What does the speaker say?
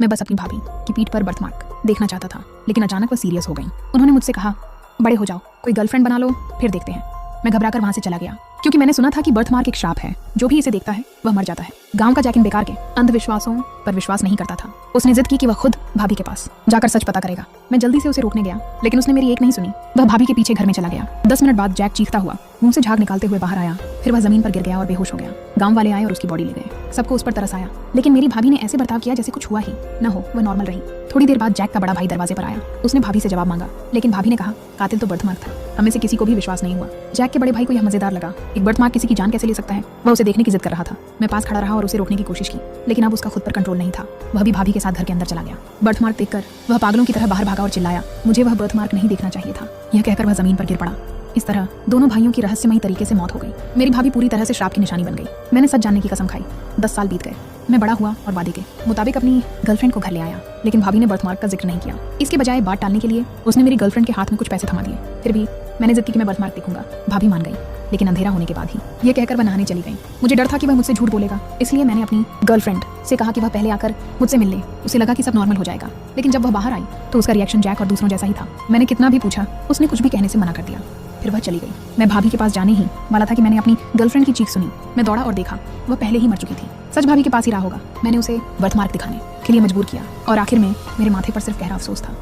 मैं बस अपनी भाभी की पीठ पर बर्थमार्क देखना चाहता था, लेकिन अचानक वह सीरियस हो गई। उन्होंने मुझसे कहा, बड़े हो जाओ, कोई गर्लफ्रेंड बना लो, फिर देखते हैं। मैं घबराकर वहां से चला गया, क्योंकि मैंने सुना था कि बर्थमार्क एक श्राप है, जो भी इसे देखता है वह मर जाता है। गांव का जैकिन बेकार के अंधविश्वासों पर विश्वास नहीं करता था। उसने जिद की कि वह खुद भाभी के पास जाकर सच पता करेगा। मैं जल्दी से उसे रोकने गया, लेकिन उसने मेरी एक नहीं सुनी। वह भाभी के पीछे घर में चला गया। 10 मिनट बाद जैक चीखता हुआ मुंह से झाग निकालते हुए बाहर आया। फिर वह जमीन पर गिर गया और बेहोश हो गया। गांव वाले आए और उसकी बॉडी ले गए। सबको उस पर तरस आया, लेकिन मेरी भाभी ने ऐसे बर्ताव किया जैसे कुछ हुआ ही न हो। वह नॉर्मल रही। थोड़ी देर बाद जैक का बड़ा भाई दरवाजे पर आया। उसने भाभी से जवाब मांगा, लेकिन भाभी ने कहा, कातिल तो बर्थमार्क था। हमें से किसी को भी विश्वास नहीं हुआ। जैक के बड़े भाई को यह मजेदार लगा। एक बर्थमार्क किसी की जान कैसे ले सकता है। वह उसे देखने की जिद कर रहा था। मैं पास खड़ा रहा और उसे रोकने की कोशिश की, लेकिन अब उसका खुद पर कंट्रोल नहीं था। वह भी भाभी के साथ घर के अंदर चला गया। बर्थमार्क देखकर वह पागलों की तरह बाहर भागा और चिल्लाया, मुझे वह बर्थमार्क नहीं देखना चाहिए था। यह कहकर वह जमीन पर गिर पड़ा। इस तरह दोनों भाइयों की रहस्यमयी तरीके से मौत हो गई। मेरी भाभी पूरी तरह से श्राप की निशानी बन गई। मैंने सच जानने की कसम खाई। 10 साल बीत गए। मैं बड़ा हुआ और वादे के मुताबिक अपनी गर्लफ्रेंड को घर ले आया, लेकिन भाभी ने बर्थमार्क का जिक्र नहीं किया। इसके बजाय बात टालने के लिए उसने मेरी गर्लफ्रेंड के हाथ में कुछ पैसे थमा दिए। फिर भी मैंने जिद की कि मैं बर्थमार्क देखूंगा। भाभी मान गई, लेकिन अंधेरा होने के बाद ही। ये कहकर वह नहाने चली गई। मुझे डर था कि वह मुझसे झूठ बोलेगा, इसलिए मैंने अपनी गर्लफ्रेंड से कहा कि वह पहले आकर मुझसे मिल ले। उसे लगा कि सब नॉर्मल हो जाएगा, लेकिन जब वह बाहर आई तो उसका रिएक्शन जैक और दूसरों जैसा ही था। मैंने कितना भी पूछा, उसने कुछ भी कहने से मना कर दिया। फिर वह चली गई। मैं भाभी के पास जाने ही वाला था कि मैंने अपनी गर्लफ्रेंड की चीख सुनी। मैं दौड़ा और देखा, वह पहले ही मर चुकी थी। सच भाभी के पास ही रहा होगा। मैंने उसे बर्थमार्क दिखाने के लिए मजबूर किया, और आखिर में मेरे माथे पर सिर्फ गहरा अफसोस था।